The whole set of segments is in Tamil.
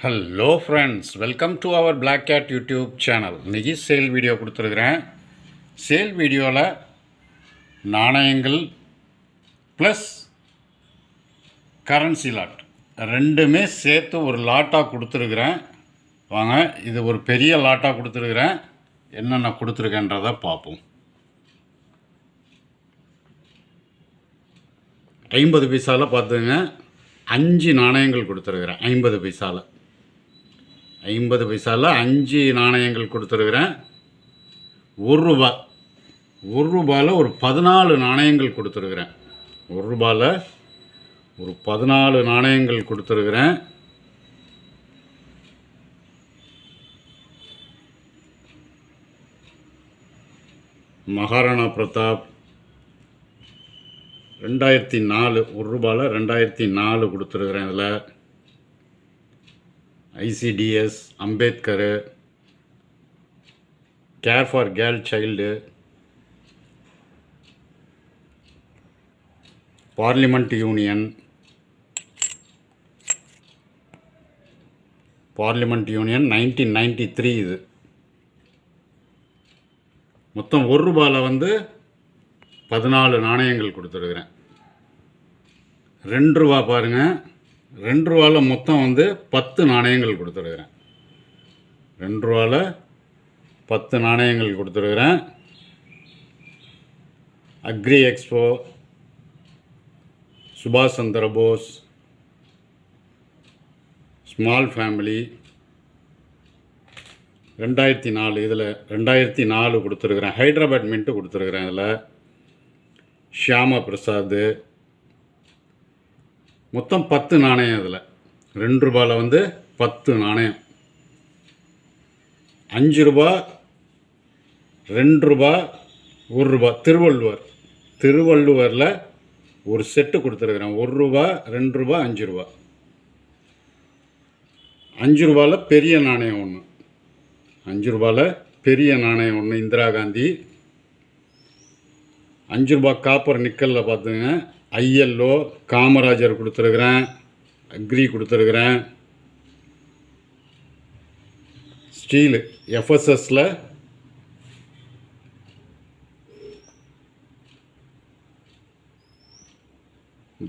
Hello friends, welcome to our Black Cat YouTube channel. இன்றைக்கி சேல் வீடியோ கொடுத்துருக்குறேன். சேல் வீடியோவில் நாணயங்கள் ப்ளஸ் கரன்சி லாட் ரெண்டுமே சேர்த்து ஒரு லாட்டாக கொடுத்துருக்குறேன். வாங்க, இது ஒரு பெரிய லாட்டாக கொடுத்துருக்குறேன். என்னென்ன கொடுத்துருக்கேன்றதை பார்ப்போம். 50 பைசாவில் பார்த்துங்க, 5 நாணயங்கள் கொடுத்துருக்குறேன். 50 பைசாவில் 5 நாணயங்கள் கொடுத்துருக்குறேன். ஒரு ரூபாயில் ஒரு 14 நாணயங்கள் கொடுத்துருக்குறேன். ஒரு ரூபாயில் ஒரு 14 நாணயங்கள் கொடுத்துருக்குறேன். மகாராணா பிரதாப் 2004, ஒரு ரூபாயில் 2004 கொடுத்துருக்குறேன். இதில் ICDS, Ambedkar, care for girl child, parliament union 1993. இது மொத்தம் ஒரு ரூபாயில் 14 நாணயங்கள் கொடுத்துருக்குறேன். 2 ரூபா பாருங்கள், 2 ரூபாவில் மொத்தம் 10 நாணயங்கள் கொடுத்துருக்குறேன். 2 ரூபாவில் 10 நாணயங்கள் கொடுத்துருக்குறேன். அக்ரி எக்ஸ்போ, சுபாஷ் சந்திர போஸ், ஸ்மால் ஃபேமிலி 2004. இதில் 2004 கொடுத்துருக்குறேன். ஹைதராபாத் மின்ட்டு கொடுத்துருக்குறேன். இதில் ஷியாமா பிரசாத், மொத்தம் 10 நாணயம். இதில் 2 ரூபாயில் 10 நாணயம். 5 ரூபா, 2 ரூபா, 1 ரூபா. திருவள்ளுவரில் ஒரு செட்டு கொடுத்துருக்குறேன். 1 ரூபா, 2 ரூபா, 5 ரூபா. 5 ரூபாயில் பெரிய நாணயம் ஒன்று. 5 ரூபாயில் பெரிய நாணயம் ஒன்று, இந்திரா காந்தி. 5 ரூபா காப்பர் நிக்கலில் பார்த்துங்க, ஐஎல்ஓ, காமராஜர் கொடுத்துருக்குறேன். அக்ரி கொடுத்துருக்குறேன். ஸ்டீலு எஃப்எஸ்எஸில்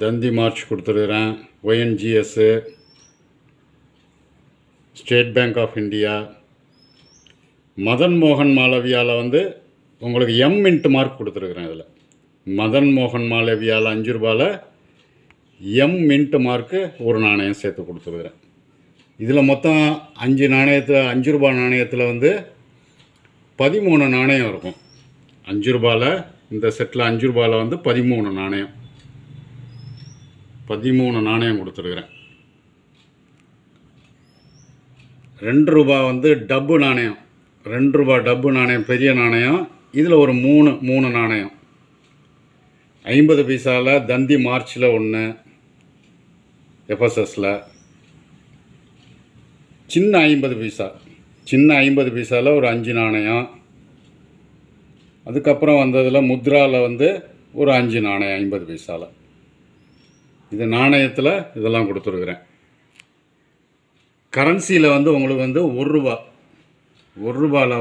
தந்தி மார்ச் கொடுத்துருக்குறேன். ONGC, State Bank of India. Madan மோகன் மாளவியாவில் உங்களுக்கு எம் இன்ட்டு மார்க் கொடுத்துருக்குறேன். இதில் மதன் மோகன் மாளவியாவில் 5 ரூபாயில் எம் மின்ட்டு மார்க்கு ஒரு நாணயம் சேர்த்து கொடுத்துருக்குறேன். இதில் மொத்தம் 5 ரூபா நாணயத்தில் 13 நாணயம் இருக்கும். 5 ரூபாயில் இந்த செட்டில் 5 ரூபாயில் 13 நாணயம். 13 நாணயம் கொடுத்துருக்குறேன். 2 ரூபா டப்பு நாணயம். 2 ரூபா டப்பு நாணயம், பெரிய நாணயம். இதில் ஒரு 3 நாணயம். 50 பைசாவில் தந்தி மார்ச்சில் 1, எஃப்எஸ்எஸில். சின்ன 50 பைசாவில் ஒரு 5 நாணயம். அதுக்கப்புறம் வந்ததில் முத்ராவில் ஒரு 5 நாணயம் 50 பைசாவில். இது நாணயத்தில் இதெல்லாம் கொடுத்துருக்குறேன். கரன்சியில் உங்களுக்கு 1 ரூபா. 1 ரூபாயில்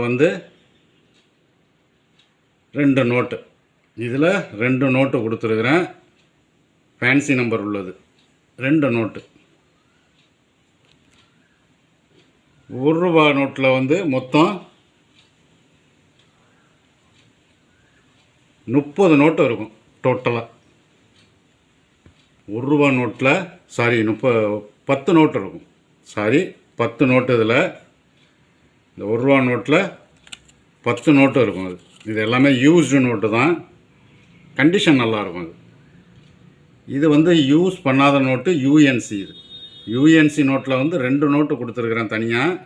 2 நோட்டு. இதில் 2 நோட்டு கொடுத்துருக்குறேன். ஃபேன்சி நம்பர் உள்ளது 2 நோட்டு. 1 ரூபா நோட்டில் மொத்தம் 30 நோட்டு இருக்கும் டோட்டலாக. 1 ரூபா நோட்டில் 10 நோட்டு இருக்கும். 10 நோட்டு. இதில் இந்த 1 ரூபா நோட்டில் 10 நோட்டு இருக்கும். இது எல்லாமே யூஸ்டு நோட்டு தான். கண்டிஷன் நல்லாயிருக்கும். இது யூஸ் பண்ணாத நோட்டு யூஎன்சி. இது யூஎன்சி நோட்டில் 2 நோட்டு கொடுத்துருக்குறேன் தனியாக.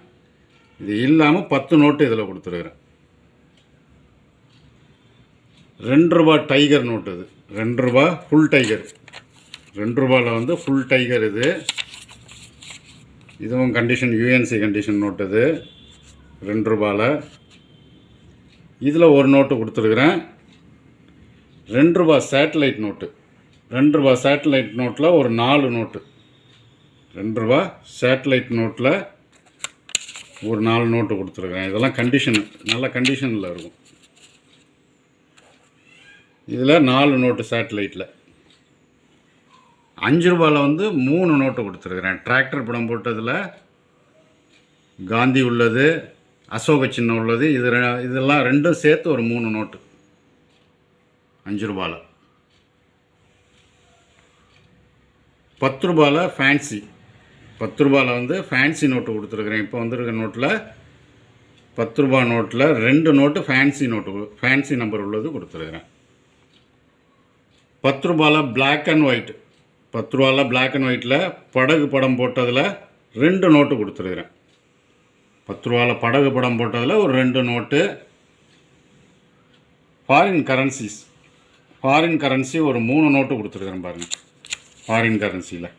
இது இல்லாமல் 10 நோட்டு இதில் கொடுத்துருக்குறேன். 2 ரூபா டைகர் நோட்டு. இது 2 ரூபா ஃபுல் டைகர். 2 ரூபாயில் ஃபுல் டைகர். இதுவும் கண்டிஷன் யூஎன்சி கண்டிஷன் நோட்டு. இது 2 ரூபாயில். இதில் ஒரு நோட்டு கொடுத்துருக்குறேன். 2 ரூபா சேட்டலைட் நோட்டு. 2 ரூபா சேட்டலைட் நோட்டில் ஒரு 4 நோட்டு. ரூ. 2 சேட்டலைட் நோட்டில் ஒரு 4 நோட்டு கொடுத்துருக்குறேன். இதெல்லாம் கண்டிஷன் நல்ல கண்டிஷனில் இருக்கும். இதில் 4 நோட்டு சேட்டலைட்டில். ரூ. 5 வந்து 3 நோட்டு கொடுத்துருக்குறேன். டிராக்டர் படம் போட்டதில் காந்தி உள்ளது, அசோக சின்னம் உள்ளது. இதெல்லாம் ரெண்டும் சேர்த்து ஒரு 3 நோட்டு ரூ. 5. ரூ. 10 ஃபேன்சி. ரூ. வந்து ஃபேன்சி நோட்டு கொடுத்துருக்குறேன். இப்போ வந்திருக்க நோட்டில் ரூ. நோட்டில் 2 note fancy note, fancy number உள்ளது கொடுத்துருக்குறேன். ரூ. Black and white. ரூ. பிளாக் அண்ட் ஒயிட்டில் படகு படம் போட்டதில் 2 நோட்டு கொடுத்துருக்குறேன். ரூ. படகு படம் போட்டதில் ஒரு 2 note. Foreign currencies, foreign currency ஒரு 3 நோட்டு கொடுத்துருக்குறேன் பாருங்கள். ஃபாரின் கரன்சியில்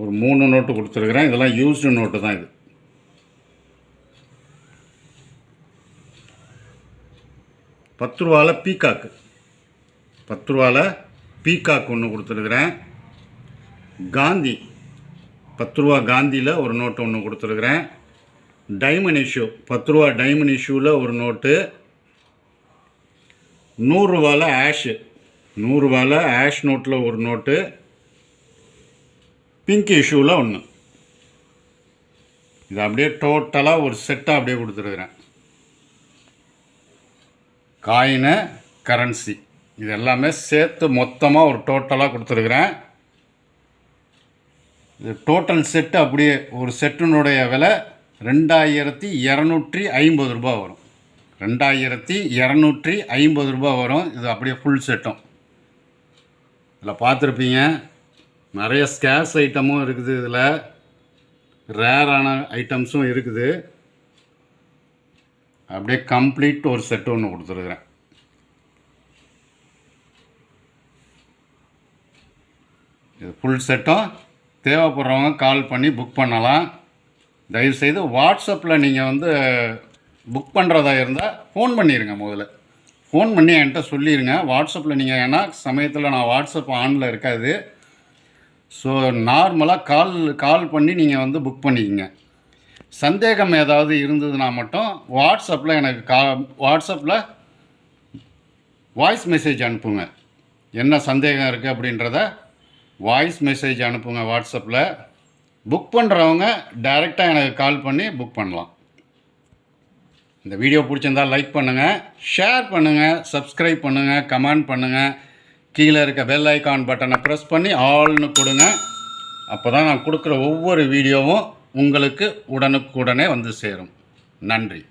ஒரு 3 நோட்டு கொடுத்துருக்குறேன். இதெல்லாம் யூஸ்டு நோட்டு தான். இது ரூ. பீகாக்கு. ரூ. பீகாக் ஒன்று கொடுத்துருக்குறேன். காந்தி ரூ. காந்தியில் ஒரு நோட்டு ஒன்று கொடுத்துருக்குறேன். டைமண்ட் இஷ்யூ ரூ. டைமண்ட் இஷ்யூவில் ஒரு நோட்டு. ரூ. ஆஷு, ரூ. ஆஷ் நோட்டில் ஒரு நோட்டு. பிங்க் இஷ்யூவில் ஒன்று. இது அப்படியே டோட்டலாக ஒரு செட்டாக அப்படியே கொடுத்துருக்குறேன். காயினு, கரன்சி இது எல்லாமே சேர்த்து மொத்தமாக ஒரு டோட்டலாக கொடுத்துருக்குறேன். இது டோட்டல் செட்டு அப்படியே ஒரு செட்டினுடைய விலை ரூ. 2250 வரும். ரூ. 2250 வரும். இது அப்படியே ஃபுல் செட்டும். இதில் பார்த்துருப்பீங்க நிறைய ஸ்கேர்ஸ் ஐட்டமும் இருக்குது. இதில் ரேரான ஐட்டம்ஸும் இருக்குது. அப்படியே கம்ப்ளீட் ஒரு செட்டு ஒன்று கொடுத்துருக்குறேன். இது ஃபுல் செட்டும் தேவைப்படுறவங்க கால் பண்ணி புக் பண்ணலாம். தயவுசெய்து வாட்ஸ்அப்பில் நீங்கள் வந்து புக் பண்ணுறதா இருந்தால் ஃபோன் பண்ணிடுங்க. முதல்ல ஃபோன் பண்ணி என்கிட்ட சொல்லிடுங்க. வாட்ஸ்அப்பில் நீங்கள், ஏன்னா சமயத்தில் நான் வாட்ஸ்அப் ஆனில் இருக்காது. ஸோ நார்மலாக கால் பண்ணி நீங்கள் வந்து புக் பண்ணிக்கங்க. சந்தேகம் ஏதாவது இருந்ததுன்னா மட்டும் வாட்ஸ்அப்பில் எனக்கு வாட்ஸ்அப்பில் வாய்ஸ் மெசேஜ் அனுப்புங்க. என்ன சந்தேகம் இருக்குது அப்படின்றத வாய்ஸ் மெசேஜ் அனுப்புங்க வாட்ஸ்அப்பில். புக் பண்ணுறவங்க டைரெக்டாக எனக்கு கால் பண்ணி புக் பண்ணலாம். இந்த வீடியோ பிடிச்சிருந்தால் லைக் பண்ணுங்கள், ஷேர் பண்ணுங்கள், சப்ஸ்கிரைப் பண்ணுங்கள், கமெண்ட் பண்ணுங்கள். கீழே இருக்க பெல் ஐக்கான் பட்டனை ப்ரெஸ் பண்ணி ஆல்னு கொடுங்க. அப்போ தான் நான் கொடுக்குற ஒவ்வொரு வீடியோவும் உங்களுக்கு உடனுக்குடனே வந்து சேரும். நன்றி.